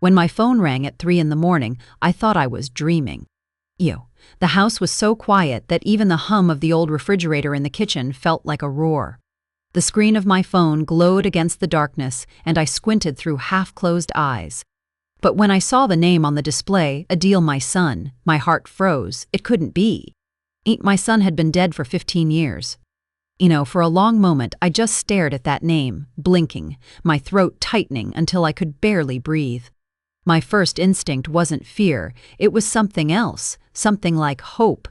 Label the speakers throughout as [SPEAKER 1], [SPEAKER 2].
[SPEAKER 1] When my phone rang at 3 in the morning, I thought I was dreaming. The house was so quiet that even the hum of the old refrigerator in the kitchen felt like a roar. The screen of my phone glowed against the darkness, and I squinted through half-closed eyes. But when I saw the name on the display, Adil, my son, my heart froze. It couldn't be. My son had been dead for 15 years. For a long moment I just stared at that name, blinking, my throat tightening until I could barely breathe. My first instinct wasn't fear, it was something else, something like hope.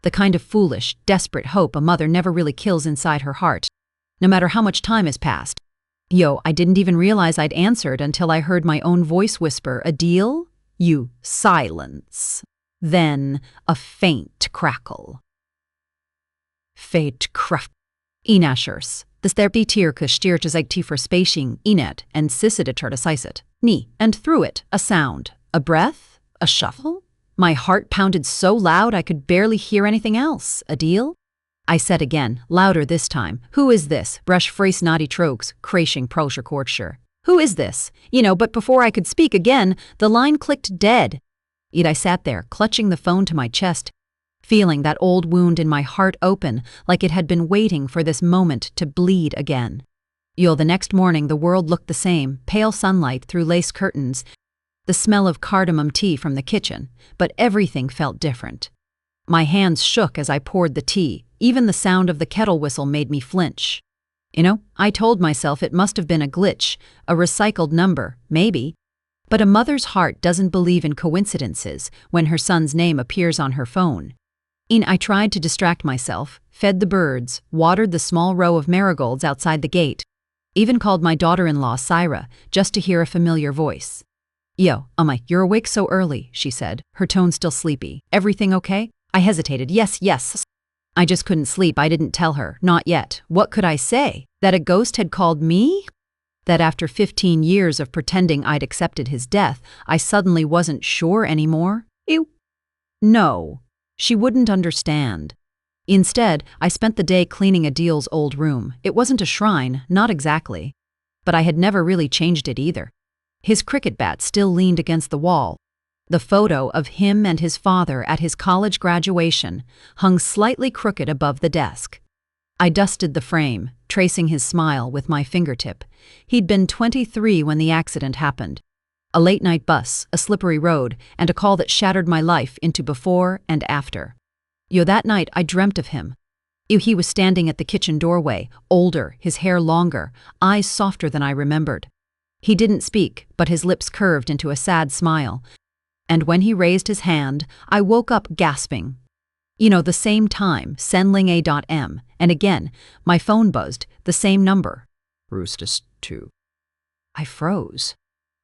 [SPEAKER 1] The kind of foolish, desperate hope a mother never really kills inside her heart, no matter how much time has passed. I didn't even realize I'd answered until I heard my own voice whisper, "Adil?" Silence. Then a faint crackle. Faint kraft. Inashers. The sterpitierke stierte zich tiefer spacing inet and sissedeter siset. Ni, and through it, a sound. A breath? A shuffle? My heart pounded so loud I could barely hear anything else. Adil? I said again, louder this time. Who is this? Brush frees naughty trogs, crashing proscher kortscher. Who is this? But before I could speak again, the line clicked dead. Yet I sat there, clutching the phone to my chest, feeling that old wound in my heart open, like it had been waiting for this moment to bleed again. The next morning the world looked the same, pale sunlight through lace curtains, the smell of cardamom tea from the kitchen, but everything felt different. My hands shook as I poured the tea, even the sound of the kettle whistle made me flinch. I told myself it must have been a glitch, a recycled number, maybe. But a mother's heart doesn't believe in coincidences when her son's name appears on her phone. I tried to distract myself, fed the birds, watered the small row of marigolds outside the gate, even called my daughter-in-law Syra, just to hear a familiar voice. Amma, you're awake so early, she said, her tone still sleepy. Everything okay? I hesitated. Yes. I just couldn't sleep. I didn't tell her. Not yet. What could I say? That a ghost had called me? That after 15 years of pretending I'd accepted his death, I suddenly wasn't sure anymore? No. She wouldn't understand. Instead, I spent the day cleaning Adil's old room. It wasn't a shrine, not exactly. But I had never really changed it either. His cricket bat still leaned against the wall. The photo of him and his father at his college graduation hung slightly crooked above the desk. I dusted the frame, tracing his smile with my fingertip. He'd been 23 when the accident happened. A late-night bus, a slippery road, and a call that shattered my life into before and after. That night I dreamt of him. He was standing at the kitchen doorway, older, his hair longer, eyes softer than I remembered. He didn't speak, but his lips curved into a sad smile. And when he raised his hand, I woke up gasping. The same time, Senling A.M, and again, my phone buzzed, the same number. Roostus 2. I froze.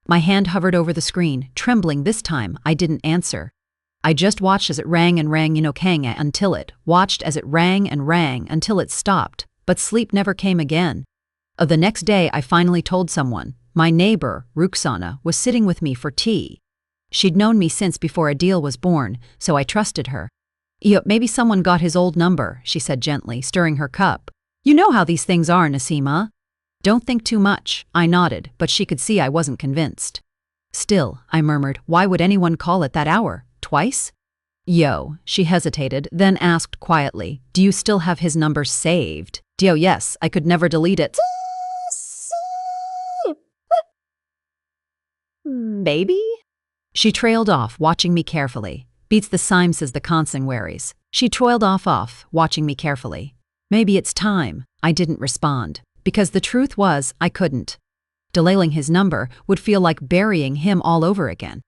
[SPEAKER 1] My hand hovered over the screen, trembling this time. I didn't answer. I just watched as it rang and rang until it stopped, but sleep never came again. The next day I finally told someone. My neighbor, Ruxana, was sitting with me for tea. She'd known me since before Adil was born, so I trusted her. Maybe someone got his old number, she said gently, stirring her cup. You know how these things are, Nasima. Don't think too much, I nodded, but she could see I wasn't convinced. Still, I murmured, why would anyone call at that hour? Twice? She hesitated, then asked quietly, do you still have his number saved? Yes, I could never delete it. Baby? She trailed off, watching me carefully. Beats the sime, says the consanguaries. She trailed off, watching me carefully. Maybe it's time. I didn't respond, because the truth was I couldn't. Delaying his number would feel like burying him all over again.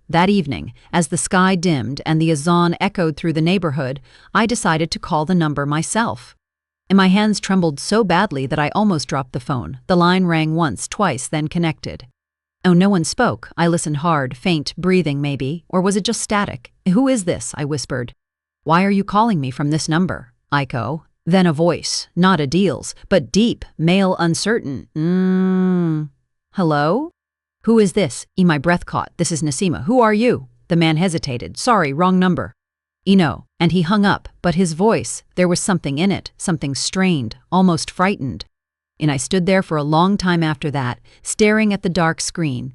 [SPEAKER 1] That evening, as the sky dimmed and the azan echoed through the neighborhood, I decided to call the number myself. And my hands trembled so badly that I almost dropped the phone. The line rang once, twice, then connected. No one spoke. I listened hard, faint breathing maybe, or was it just static? Who is this? I whispered. Why are you calling me from this number? Aiko. Then a voice, not Adil's, but deep, male, uncertain. Hello? Who is this? My breath caught. This is Nasima. Who are you? The man hesitated. Sorry, wrong number. And he hung up, but his voice, there was something in it, something strained, almost frightened. And I stood there for a long time after that, staring at the dark screen.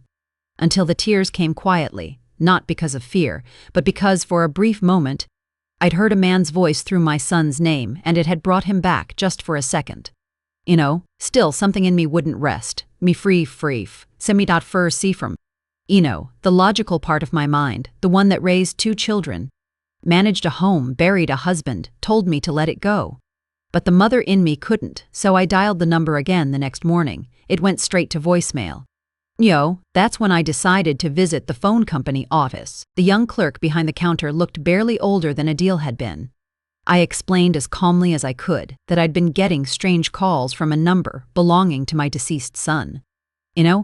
[SPEAKER 1] until the tears came quietly, not because of fear, but because for a brief moment, I'd heard a man's voice through my son's name, and it had brought him back just for a second. Still something in me wouldn't rest. Me free, semi-fur see from. The logical part of my mind, the one that raised 2 children, managed a home, buried a husband, told me to let it go. But the mother in me couldn't, so I dialed the number again the next morning. It went straight to voicemail. That's when I decided to visit the phone company office. The young clerk behind the counter looked barely older than Adil had been. I explained as calmly as I could that I'd been getting strange calls from a number belonging to my deceased son.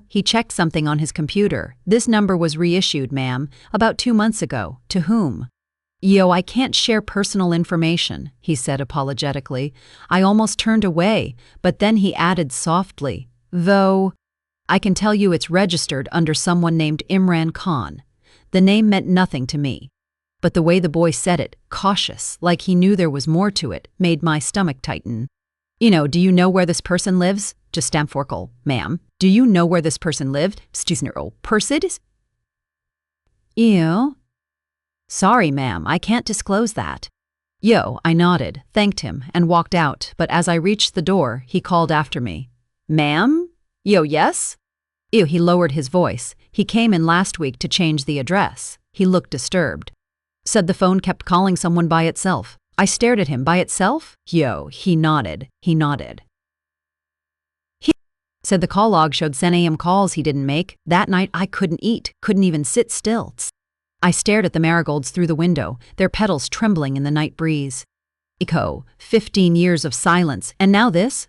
[SPEAKER 1] He checked something on his computer. This number was reissued, ma'am, about 2 months ago. To whom? I can't share personal information, he said apologetically. I almost turned away, but then he added softly, though, I can tell you it's registered under someone named Imran Khan. The name meant nothing to me. But the way the boy said it, cautious, like he knew there was more to it, made my stomach tighten. Do you know where this person lives? Just Stamforkle, ma'am. Do you know where this person lived? Stusnero, Persid? Sorry, ma'am, I can't disclose that. I nodded, thanked him, and walked out, but as I reached the door, he called after me. Ma'am? Yes? He lowered his voice. He came in last week to change the address. He looked disturbed. Said the phone kept calling someone by itself. I stared at him. By itself? He nodded. He said the call log showed 10 a.m. calls he didn't make. That night I couldn't eat, couldn't even sit still. I stared at the marigolds through the window, their petals trembling in the night breeze. 15 years of silence, and now this?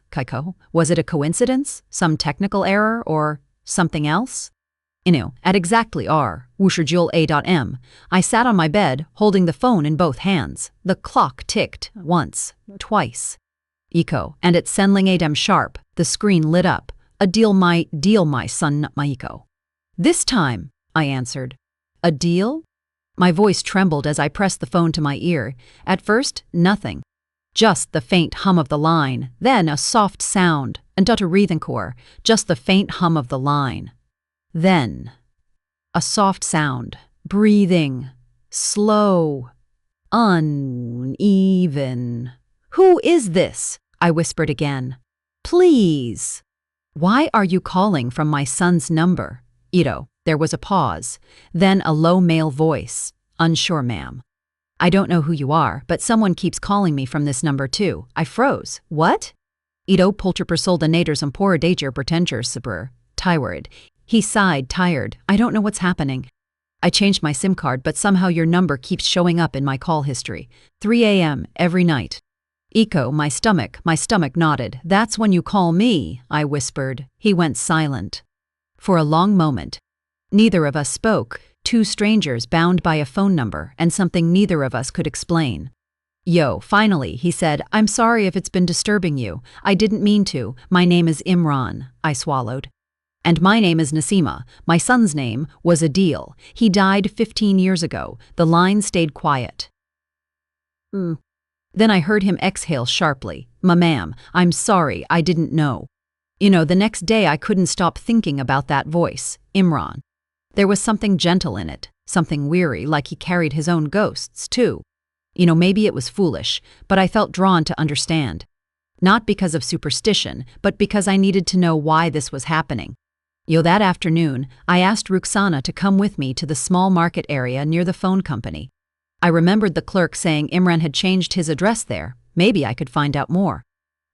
[SPEAKER 1] Was it a coincidence? Some technical error? Or something else? At exactly r.a.m., I sat on my bed, holding the phone in both hands. The clock ticked, once, twice. And at Senling Adem sharp, the screen lit up. A deal my son Maiko. This time, I answered. A deal? My voice trembled as I pressed the phone to my ear. At first, nothing. Just the faint hum of the line, then a soft sound, and Dutta Reathencore, just the faint hum of the line. Then, a soft sound, breathing, slow, uneven. Who is this? I whispered again. Please. Why are you calling from my son's number? There was a pause, then a low male voice. Unsure, ma'am. I don't know who you are, but someone keeps calling me from this number too. I froze. What? Pulterpersolda naders and poor dager pretender sabur. Tyward. He sighed, tired. I don't know what's happening. I changed my SIM card, but somehow your number keeps showing up in my call history. 3 a.m. every night. My stomach nodded. That's when you call me, I whispered. He went silent. For a long moment. Neither of us spoke, 2 strangers bound by a phone number and something neither of us could explain. Finally, he said, I'm sorry if it's been disturbing you. I didn't mean to. My name is Imran, I swallowed. And my name is Nasima. My son's name was Adil. He died 15 years ago. The line stayed quiet. Then I heard him exhale sharply. Ma'am, I'm sorry, I didn't know. The next day I couldn't stop thinking about that voice, Imran. There was something gentle in it, something weary, like he carried his own ghosts, too. Maybe it was foolish, but I felt drawn to understand. Not because of superstition, but because I needed to know why this was happening. That afternoon, I asked Ruxana to come with me to the small market area near the phone company. I remembered the clerk saying Imran had changed his address there. Maybe I could find out more.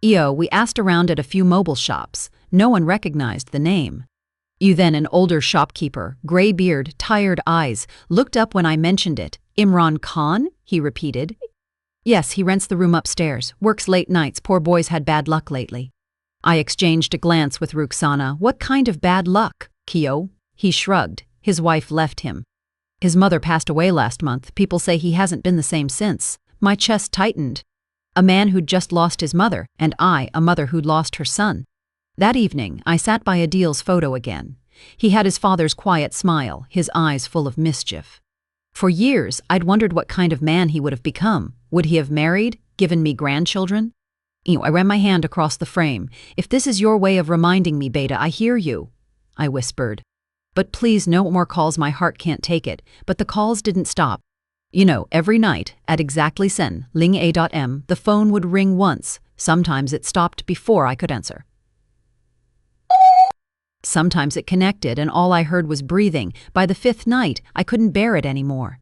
[SPEAKER 1] We asked around at a few mobile shops. No one recognized the name. Then an older shopkeeper, gray beard, tired eyes, looked up when I mentioned it. Imran Khan? He repeated. Yes, he rents the room upstairs, works late nights, poor boy's had bad luck lately. I exchanged a glance with Ruxana. What kind of bad luck, Kyo? He shrugged. His wife left him. His mother passed away last month. People say he hasn't been the same since. My chest tightened. A man who'd just lost his mother, and I, a mother who'd lost her son. That evening, I sat by Adil's photo again. He had his father's quiet smile, his eyes full of mischief. For years, I'd wondered what kind of man he would have become. Would he have married, given me grandchildren? I ran my hand across the frame. If this is your way of reminding me, Beta, I hear you, I whispered. But please, no more calls, my heart can't take it. But the calls didn't stop. Every night, at exactly sen, ling a.m, the phone would ring once. Sometimes it stopped before I could answer. Sometimes it connected and all I heard was breathing. By the 5th night, I couldn't bear it anymore.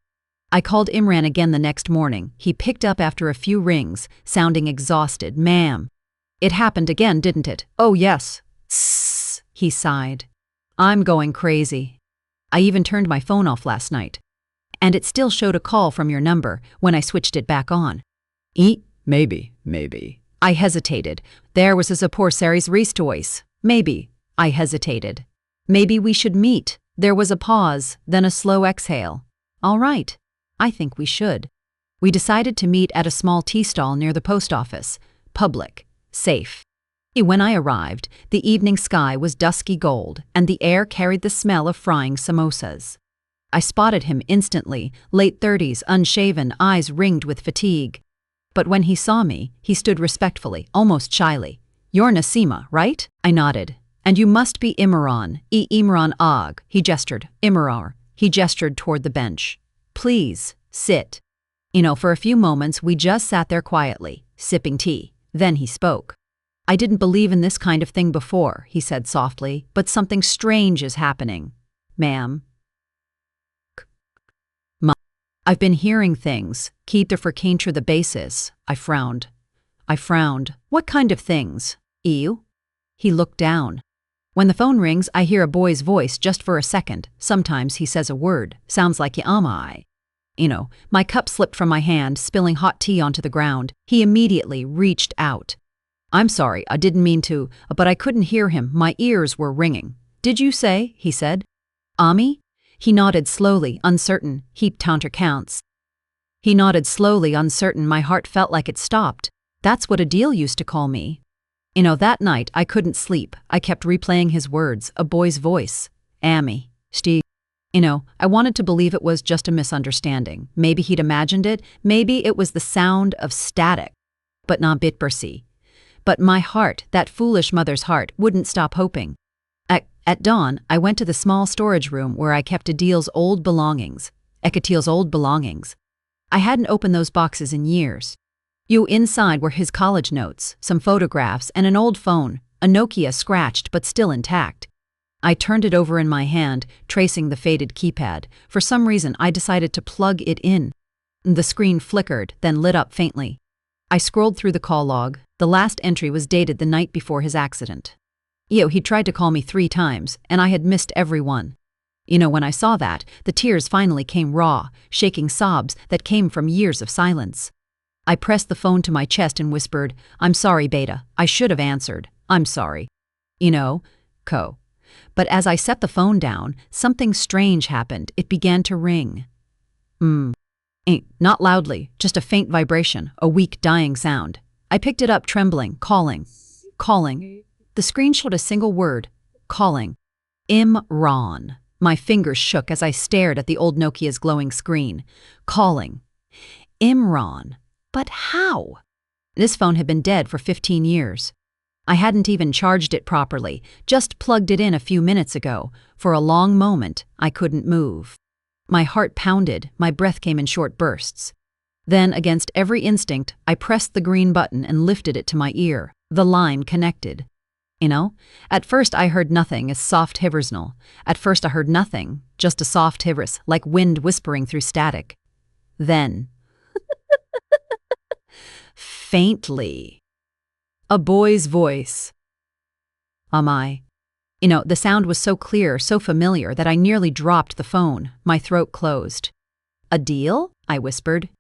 [SPEAKER 1] I called Imran again the next morning. He picked up after a few rings, sounding exhausted. Ma'am. It happened again, didn't it? Oh yes. Tss, he sighed. I'm going crazy. I even turned my phone off last night. And it still showed a call from your number when I switched it back on. Maybe. I hesitated. There was a poor series voice. Maybe. I hesitated. Maybe we should meet. There was a pause, then a slow exhale. All right. I think we should. We decided to meet at a small tea stall near the post office. Public. Safe. When I arrived, the evening sky was dusky gold, and the air carried the smell of frying samosas. I spotted him instantly, late 30s, unshaven, eyes ringed with fatigue. But when he saw me, he stood respectfully, almost shyly. You're Nasima, right? I nodded. And you must be Imran. Imran Ag. He gestured. Imrar. He gestured toward the bench. Please, sit. For a few moments we just sat there quietly, sipping tea. Then he spoke. I didn't believe in this kind of thing before, he said softly, but something strange is happening. Ma'am. I've been hearing things. Keep for Kaintra the basis. I frowned. What kind of things? You? He looked down. When the phone rings, I hear a boy's voice just for a second. Sometimes he says a word. Sounds like Yamai. My cup slipped from my hand, spilling hot tea onto the ground. He immediately reached out. I'm sorry, I didn't mean to, but I couldn't hear him. My ears were ringing. Did you say? He said. Ami? He nodded slowly, uncertain. Heap counts. He nodded slowly, uncertain. My heart felt like it stopped. That's what Adil used to call me. That night I couldn't sleep. I kept replaying his words, a boy's voice. Ami. Steve. I wanted to believe it was just a misunderstanding. Maybe he'd imagined it. Maybe it was the sound of static. But not bitbersi. But my heart, that foolish mother's heart, wouldn't stop hoping. At dawn, I went to the small storage room where I kept Adil's old belongings. Ekatil's old belongings. I hadn't opened those boxes in years. Inside were his college notes, some photographs, and an old phone, a Nokia scratched but still intact. I turned it over in my hand, tracing the faded keypad. For some reason, I decided to plug it in. The screen flickered, then lit up faintly. I scrolled through the call log. The last entry was dated the night before his accident. He tried to call me 3 times, and I had missed every one. When I saw that, the tears finally came raw, shaking sobs that came from years of silence. I pressed the phone to my chest and whispered, I'm sorry, Beta. I should have answered. I'm sorry. Co. But as I set the phone down, something strange happened. It began to ring. Not loudly, just a faint vibration, a weak, dying sound. I picked it up, trembling, calling. The screen showed a single word, calling. Imran. My fingers shook as I stared at the old Nokia's glowing screen. Calling. Imran. But how? This phone had been dead for 15 years. I hadn't even charged it properly, just plugged it in a few minutes ago. For a long moment, I couldn't move. My heart pounded, my breath came in short bursts. Then, against every instinct, I pressed the green button and lifted it to my ear. The line connected. At first I heard nothing, a soft hiversnal. At first I heard nothing, just a soft hivers, like wind whispering through static. Then, faintly, a boy's voice. Amai. The sound was so clear, so familiar, that I nearly dropped the phone. My throat closed. Adil? I whispered.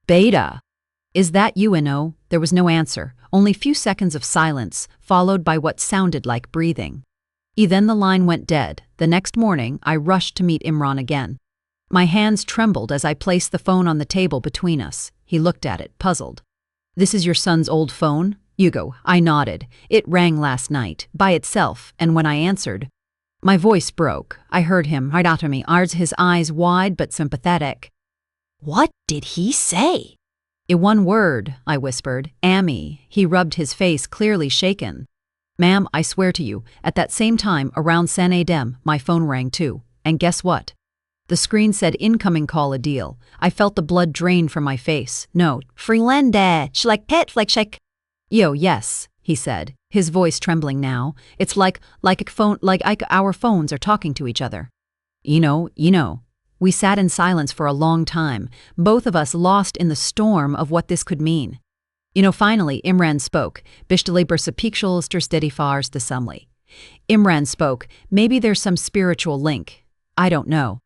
[SPEAKER 1] Beta. Is that you, Ino? There was no answer, only few seconds of silence, followed by what sounded like breathing. Then the line went dead. The next morning, I rushed to meet Imran again. My hands trembled as I placed the phone on the table between us. He looked at it, puzzled. This is your son's old phone? Hugo. I nodded. It rang last night, by itself, and when I answered, my voice broke. I heard him, Hardatomi, his eyes wide but sympathetic. What did he say? One word, I whispered. Ami. He rubbed his face, clearly shaken. Ma'am, I swear to you, at that same time, around San Adem, my phone rang too. And guess what? The screen said incoming call a deal. I felt the blood drain from my face. No, Freelande, schleck. Yo, yes, he said, his voice trembling now. It's like our phones are talking to each other. You know. We sat in silence for a long time, both of us lost in the storm of what this could mean. Finally, Imran spoke. Bishtale bersapikshals der steadifars the sumli. Imran spoke. Maybe there's some spiritual link. I don't know.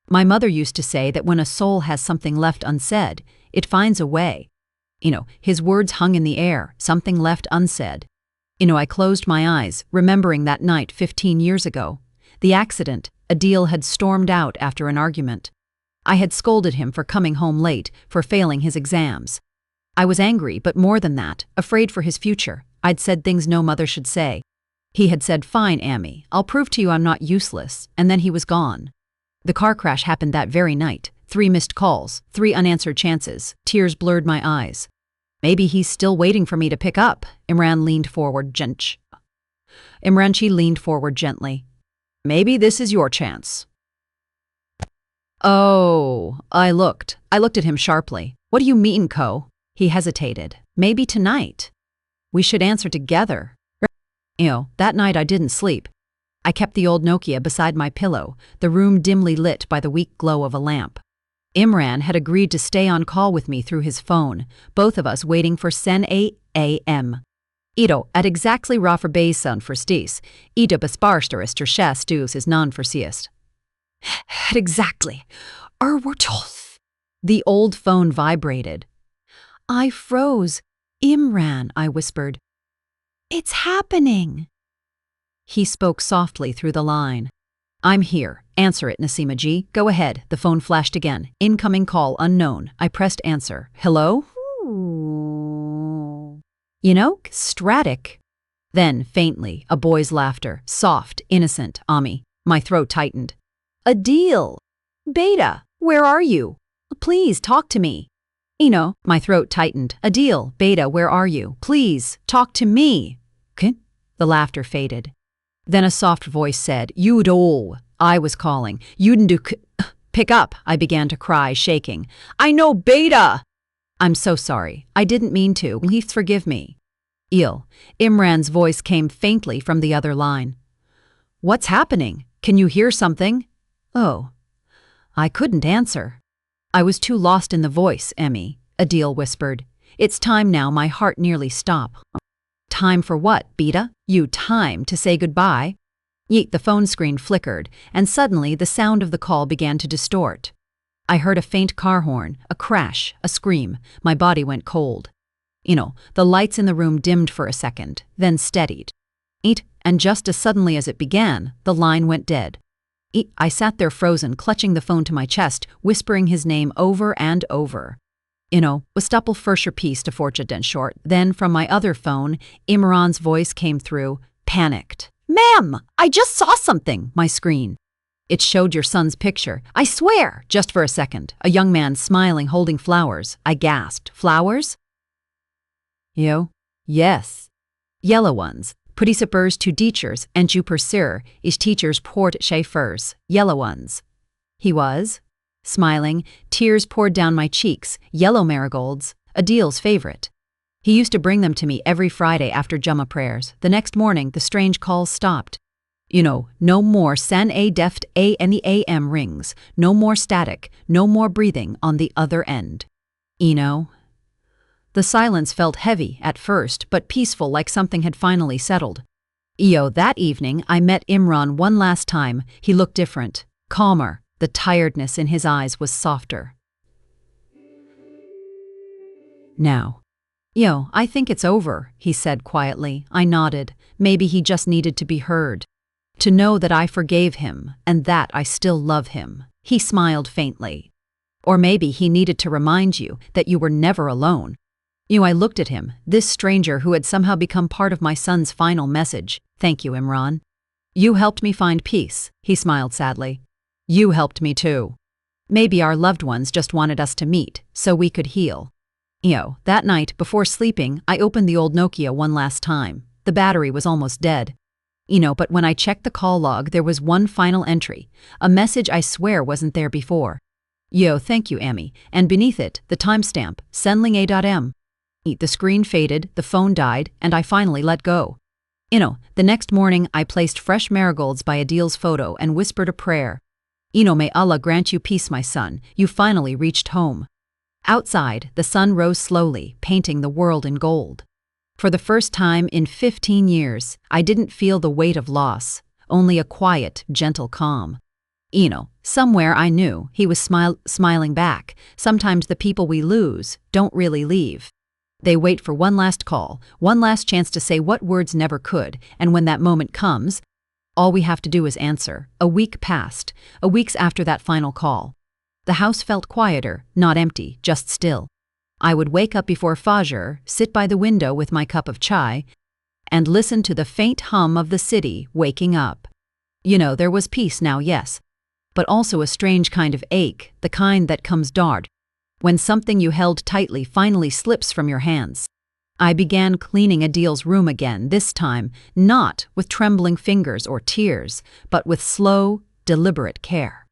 [SPEAKER 1] My mother used to say that when a soul has something left unsaid, it finds a way. His words hung in the air, something left unsaid. I closed my eyes, remembering that night 15 years ago. The accident, Adil had stormed out after an argument. I had scolded him for coming home late, for failing his exams. I was angry, but more than that, afraid for his future. I'd said things no mother should say. He had said, "Fine, Amy, I'll prove to you I'm not useless," and then he was gone. The car crash happened that very night. 3 missed calls, 3 unanswered chances. Tears blurred my eyes. Maybe he's still waiting for me to pick up. Imran leaned forward gently. Maybe this is your chance. Oh, I looked at him sharply. What do you mean, Co? He hesitated. Maybe tonight. We should answer together. That night I didn't sleep. I kept the old Nokia beside my pillow, the room dimly lit by the weak glow of a lamp. Imran had agreed to stay on call with me through his phone, both of us waiting for Sen A.M. At exactly Rafferbayson for stis, besparstarist or shastus is non for siest. At exactly. The old phone vibrated. I froze. Imran, I whispered. It's happening. He spoke softly through the line. I'm here. Answer it, Nasima Ji. Go ahead. The phone flashed again. Incoming call unknown. I pressed answer. Hello? Stratic. Then, faintly, a boy's laughter. Soft, innocent, Ami. My throat tightened. Adil! Beta, where are you? Please, talk to me. My throat tightened. Adil, Beta, where are you? Please, talk to me. The laughter faded. Then a soft voice said, Yudol. I was calling. Pick up, I began to cry, shaking. I know, Beta! I'm so sorry. I didn't mean to. Please forgive me. Imran's voice came faintly from the other line. What's happening? Can you hear something? Oh. I couldn't answer. I was too lost in the voice, Emmy, Adil whispered. It's time now, my heart nearly stopped. Time for what, Beta? Time to say goodbye? The phone screen flickered, and suddenly the sound of the call began to distort. I heard a faint car horn, a crash, a scream. My body went cold. The lights in the room dimmed for a second, then steadied. And just as suddenly as it began, the line went dead. I sat there frozen, clutching the phone to my chest, whispering his name over and over. Wastapel Ferscher piece to Fortja den short. Then from my other phone, Imran's voice came through, panicked. Ma'am, I just saw something, my screen. It showed your son's picture. I swear, just for a second. A young man smiling, holding flowers. I gasped. Flowers? Yes. Yellow ones. Pudisipers to teachers, and you pursir, is teachers port chauffeurs. Yellow ones. He was. Smiling, tears poured down my cheeks. Yellow marigolds. Adil's favorite. He used to bring them to me every Friday after Jummah prayers. The next morning, the strange calls stopped. No more San A deft A and the AM rings. No more static. No more breathing on the other end. The silence felt heavy at first, but peaceful, like something had finally settled. That evening, I met Imran one last time. He looked different, calmer. The tiredness in his eyes was softer. Now. I think it's over, he said quietly. I nodded. Maybe he just needed to be heard. To know that I forgave him, and that I still love him. He smiled faintly. Or maybe he needed to remind you that you were never alone. I looked at him, this stranger who had somehow become part of my son's final message. Thank you, Imran. You helped me find peace, he smiled sadly. You helped me too. Maybe our loved ones just wanted us to meet, so we could heal. That night, before sleeping, I opened the old Nokia one last time. The The battery was almost dead. But when I checked the call log, there was one final entry, a message I swear wasn't there before. Yo, thank you, Amy. And beneath it, the timestamp, senling.m. The screen faded, the phone died, and I finally let go. The next morning I placed fresh marigolds by Adil's photo and whispered a prayer. May Allah grant you peace, my son, you finally reached home. Outside, the sun rose slowly, painting the world in gold. For the first time in 15 years, I didn't feel the weight of loss, only a quiet, gentle calm. Somewhere I knew he was smiling back. Sometimes the people we lose don't really leave. They wait for one last call, one last chance to say what words never could, and when that moment comes, all we have to do is answer. A week passed, weeks after that final call. The house felt quieter, not empty, just still. I would wake up before Fajr, sit by the window with my cup of chai, and listen to the faint hum of the city waking up. There was peace now, yes, but also a strange kind of ache, the kind that comes dard when something you held tightly finally slips from your hands. I began cleaning Adil's room again, this time not with trembling fingers or tears, but with slow, deliberate care.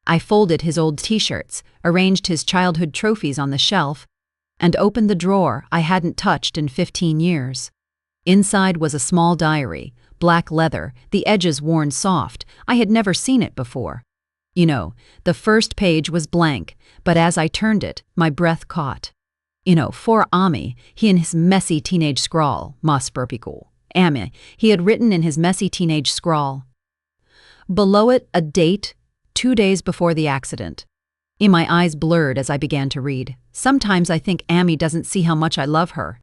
[SPEAKER 1] I folded his old t-shirts, arranged his childhood trophies on the shelf, and opened the drawer I hadn't touched in 15 years. Inside was a small diary, black leather, the edges worn soft. I had never seen it before. The first page was blank, but as I turned it, my breath caught. For Ami, he in his messy teenage scrawl, mas perpikul. Ami, he had written in his messy teenage scrawl. Below it, a date, 2 days before the accident. My eyes blurred as I began to read. Sometimes I think Amy doesn't see how much I love her.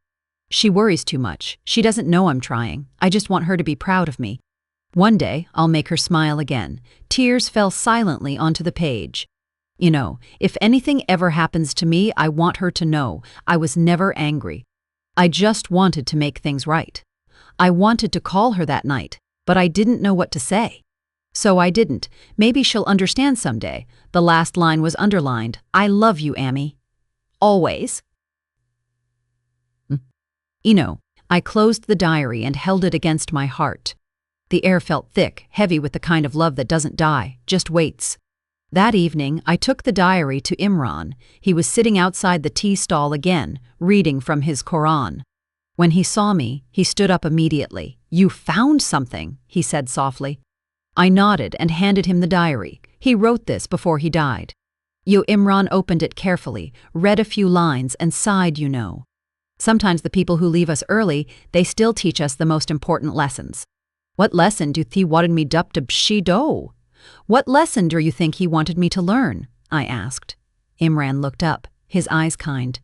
[SPEAKER 1] She worries too much. She doesn't know I'm trying. I just want her to be proud of me. One day, I'll make her smile again. Tears fell silently onto the page. If anything ever happens to me, I want her to know I was never angry. I just wanted to make things right. I wanted to call her that night, but I didn't know what to say. So I didn't. Maybe she'll understand someday. The last line was underlined. I love you, Amy. Always. I closed the diary and held it against my heart. The air felt thick, heavy with the kind of love that doesn't die, just waits. That evening, I took the diary to Imran. He was sitting outside the tea stall again, reading from his Quran. When he saw me, he stood up immediately. You found something, he said softly. I nodded and handed him the diary. He wrote this before he died. Imran opened it carefully, read a few lines, and sighed. Sometimes the people who leave us early, they still teach us the most important lessons. What lesson do thee wanted me dup to bshi do? What lesson do you think he wanted me to learn? I asked. Imran looked up, his eyes kind.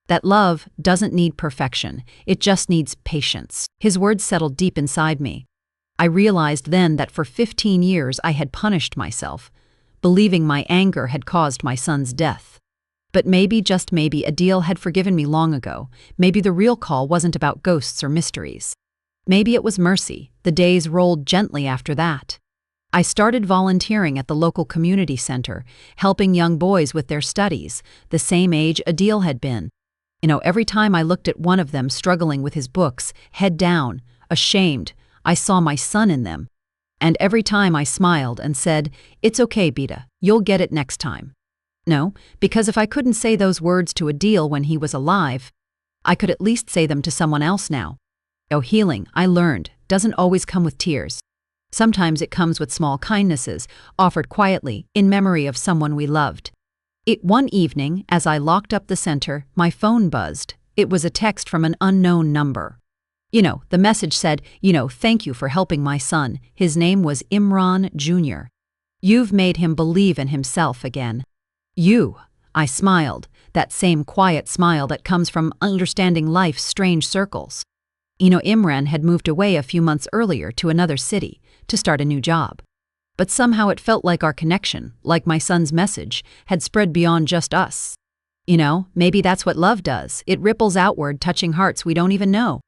[SPEAKER 1] That love doesn't need perfection, it just needs patience. His words settled deep inside me. I realized then that for 15 years I had punished myself, believing my anger had caused my son's death. But maybe, just maybe, Adil had forgiven me long ago. Maybe the real call wasn't about ghosts or mysteries. Maybe it was mercy. The days rolled gently after that. I started volunteering at the local community center, helping young boys with their studies, the same age Adil had been. Every time I looked at one of them struggling with his books, head down, ashamed, I saw my son in them. And every time I smiled and said, "It's okay, Beta, you'll get it next time." No, because if I couldn't say those words to Adil when he was alive, I could at least say them to someone else now. Healing, I learned, doesn't always come with tears. Sometimes it comes with small kindnesses, offered quietly, in memory of someone we loved. One evening, as I locked up the center, my phone buzzed. It was a text from an unknown number. The message said, thank you for helping my son. His name was Imran Jr. You've made him believe in himself again. I smiled, that same quiet smile that comes from understanding life's strange circles. Imran had moved away a few months earlier to another city to start a new job. But somehow it felt like our connection, like my son's message, had spread beyond just us. Maybe that's what love does. It ripples outward, touching hearts we don't even know.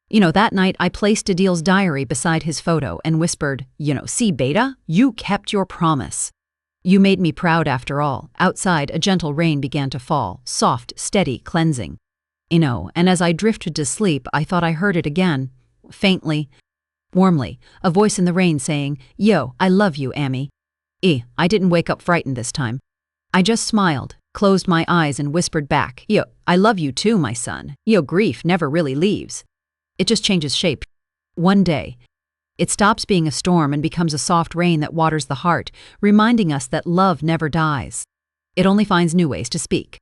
[SPEAKER 1] That night I placed Adil's diary beside his photo and whispered, see, Beta, you kept your promise. You made me proud after all. Outside, a gentle rain began to fall, soft, steady, cleansing. And as I drifted to sleep, I thought I heard it again. faintly, warmly, a voice in the rain saying, "Yo, I love you, Amy." I didn't wake up frightened this time. I just smiled, closed my eyes and whispered back, "Yo, I love you too, my son. Yo, grief never really leaves. It just changes shape. One day, it stops being a storm and becomes a soft rain that waters the heart, reminding us that love never dies. It only finds new ways to speak."